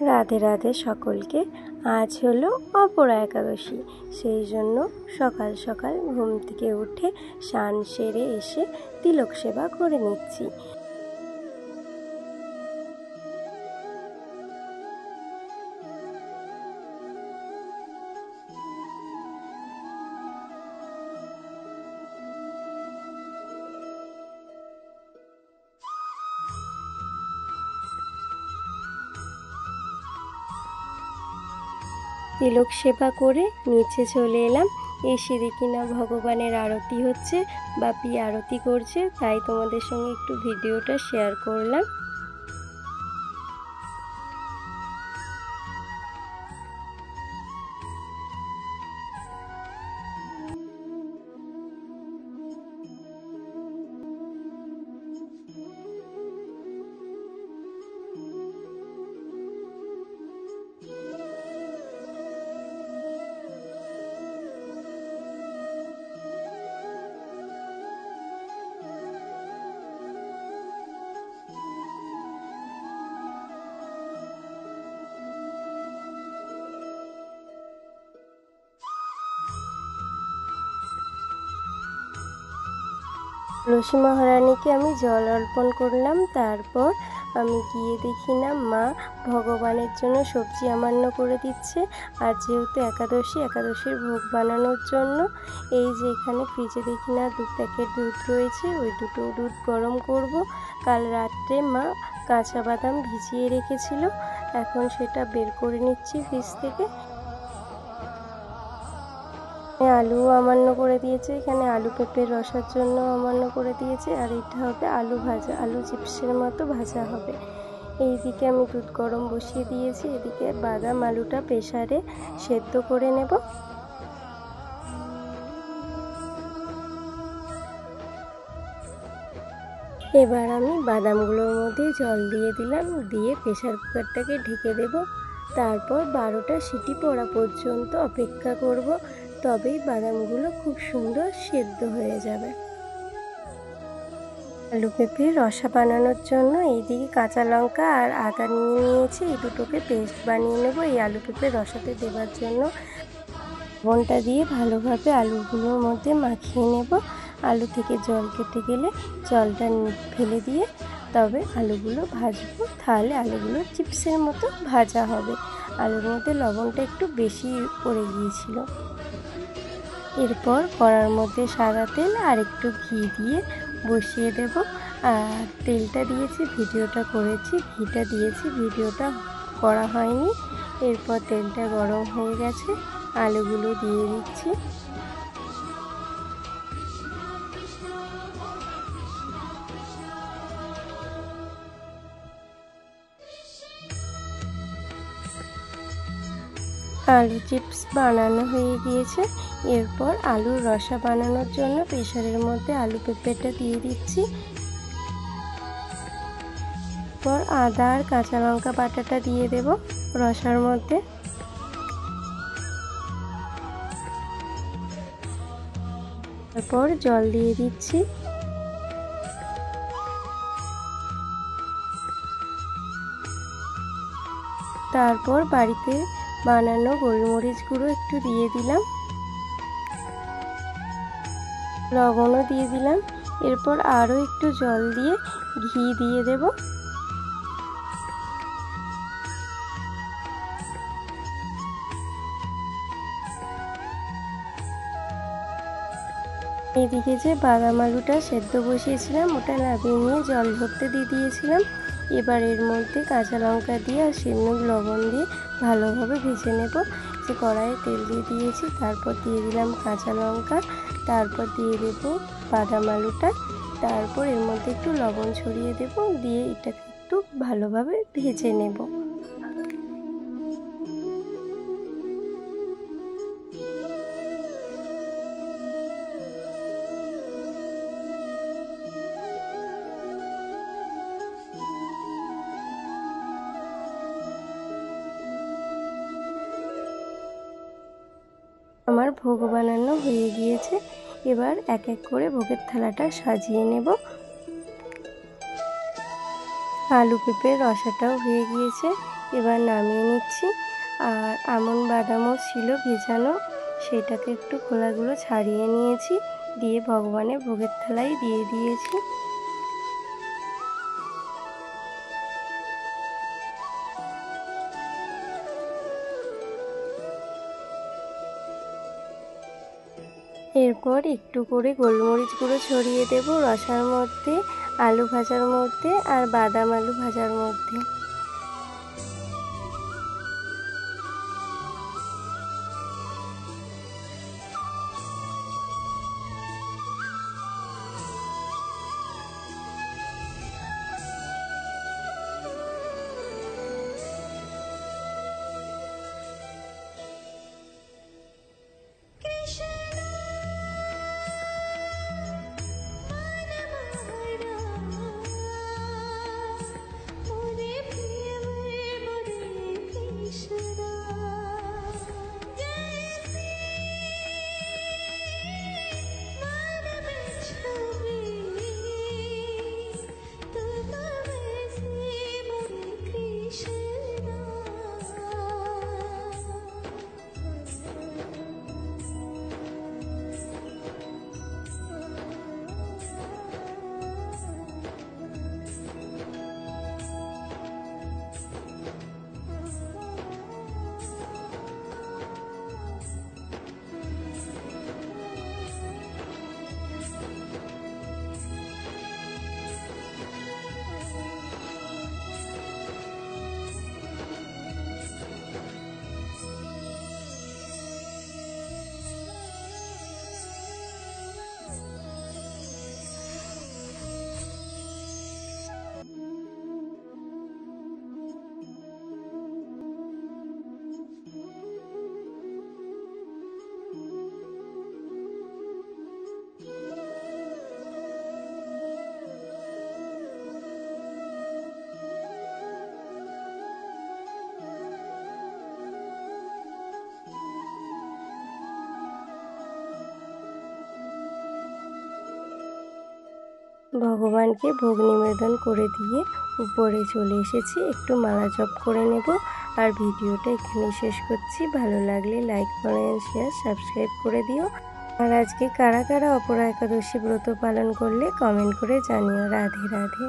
রাধে রাধে সকলকে। আজ হলো অপরা একাদশী, সেই জন্য সকাল সকাল ঘুম থেকে উঠে স্নান সেরে এসে তিলক সেবা করে নিচ্ছি। তিলক সেবা করে নিচে চলে এলাম। এসে দেখি না ভগবানের আরতি হচ্ছে, বাপি আরতি করছে, তাই তোমাদের সঙ্গে একটু ভিডিওটা শেয়ার করলাম। তুলসী মহারানীকে আমি জল অর্পণ করলাম। তারপর আমি গিয়ে দেখি না মা ভগবানের জন্য সবজি আমান্য করে দিচ্ছে। আর যেহেতু একাদশীর ভোগ বানানোর জন্য এই যে এখানে ফ্রিজে দেখি না 2 প্যাকেট দুধ রয়েছে, ওই দুটো দুধ গরম করব। কাল রাত্রে মা কাঁচা বাদাম ভিজিয়ে রেখেছিল, এখন সেটা বের করে নিচ্ছি ফ্রিজ থেকে। আলু আমান্য করে দিয়েছে, এখানে আলু পেঁপের রসার জন্য আমান্য করে দিয়েছে। আর এটা হবে আলু ভাজা, আলু চিপসের মতো ভাজা হবে। এইদিকে আমি দুধ গরম বসিয়ে দিয়েছি, এদিকে বাদাম আলুটা প্রেসারে সেদ্ধ করে নেব। এবার আমি বাদামগুলোর মধ্যে জল দিয়ে দিলাম, দিয়ে প্রেসার কুকারটাকে ঢেকে দেব। তারপর 12টা সিটি পড়া পর্যন্ত অপেক্ষা করব, তবেই বাদামগুলো খুব সুন্দর সেদ্ধ হয়ে যাবে। আলু পেঁপের রসা বানানোর জন্য এইদিকে কাঁচা লঙ্কা আর আদা নিয়ে নিয়েছি, এই দুটোকে পেস্ট বানিয়ে নেব এই আলু পেঁপের রসাতে দেওয়ার জন্য। লবণটা দিয়ে ভালোভাবে আলুগুলোর মধ্যে মাখিয়ে নেব। আলু থেকে জল কেটে গেলে জলটা ফেলে দিয়ে তবে আলুগুলো ভাজবো, তাহলে আলুগুলো চিপসের মতো ভাজা হবে। আলুর মধ্যে লবণটা একটু বেশি পড়ে গিয়েছিল। এরপর কড়ার মধ্যে সাদা তেল আর একটু ঘি দিয়ে বসিয়ে দেব। আর তেলটা দিয়েছি, ভিডিওটা করেছি, ঘিটা দিয়েছি, ভিডিওটা করা হয়নি। এরপর তেলটা গরম হয়ে গেছে, আলুগুলো দিয়ে দিচ্ছি। আলু চিপস বানানো হয়ে গিয়েছে। এরপর আলুর রসা বানানোর জন্য প্রেসারের মধ্যে আলু পেঁপেটা দিয়ে দিচ্ছি। এরপর আদা আর কাঁচা লঙ্কা বাটাটা দিয়ে দেব রসার মধ্যে। তারপর জল দিয়ে দিচ্ছি। তারপর বাড়িতে বানানো গোলমরিচ গুঁড়ো একটু দিয়ে দিলাম, লবণও দিয়ে দিলাম। এরপর আরও একটু জল দিয়ে ঘি দিয়ে দেব। এদিকে যে বাদাম আলুটা সেদ্ধ বসিয়েছিলাম ওটা নামিয়ে নিয়ে জল ধরতে দিয়ে দিয়েছিলাম। এবার এর মধ্যে কাঁচা লঙ্কা দিয়ে আর সিমনুক লবণ দিয়ে ভালোভাবে ভেজে নেব। যে কড়াইয়ে তেল দিয়ে দিয়েছি, তারপর দিয়ে দিলাম কাঁচা লঙ্কা, তারপর দিয়ে দেব বাদাম আলুটা, তারপর এর মধ্যে একটু লবণ ছড়িয়ে দেব, দিয়ে এটাকে একটু ভালোভাবে ভেজে নেব। আমার ভোগ বানানো হয়ে গিয়েছে। এবার এক এক করে ভোগের থালাটা সাজিয়ে নেব। আলু পেঁপের রসাটাও হয়ে গিয়েছে, এবার নামিয়ে নিচ্ছি। আর আমন্ড বাদামও ছিল ভেজানো, সেটাকে একটু খোলাগুলো ছাড়িয়ে নিয়েছি, দিয়ে ভগবানের ভোগের থালায় দিয়ে দিয়েছি। এরপর একটু করে গোলমরিচ গুঁড়ো ছড়িয়ে দেব রসার মধ্যে, আলু ভাজার মধ্যে আর বাদাম আলু ভাজার মধ্যে। ভগবানকে ভোগ নিবেদন করে দিয়ে উপরে চলে এসেছি, একটু মালা জপ করে নেব। আর ভিডিওটা এখানে শেষ করছি। ভালো লাগলে লাইক, কমেন্ট, শেয়ার, সাবস্ক্রাইব করে দিও। আর আজকে কারা কারা অপরা একাদশী ব্রত পালন করলে কমেন্ট করে জানিও। রাধে রাধে।